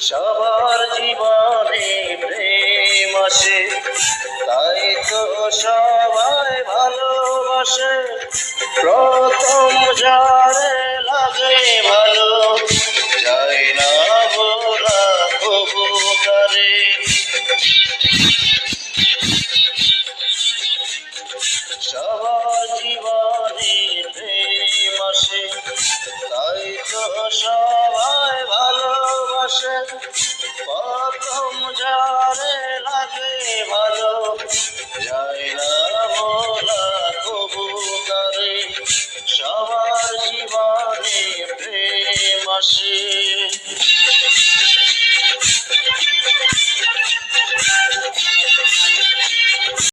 সবার জীবনে প্রেম আসে, তাই তো সবাই ভালোবাসে। প্রথম যারে লাগে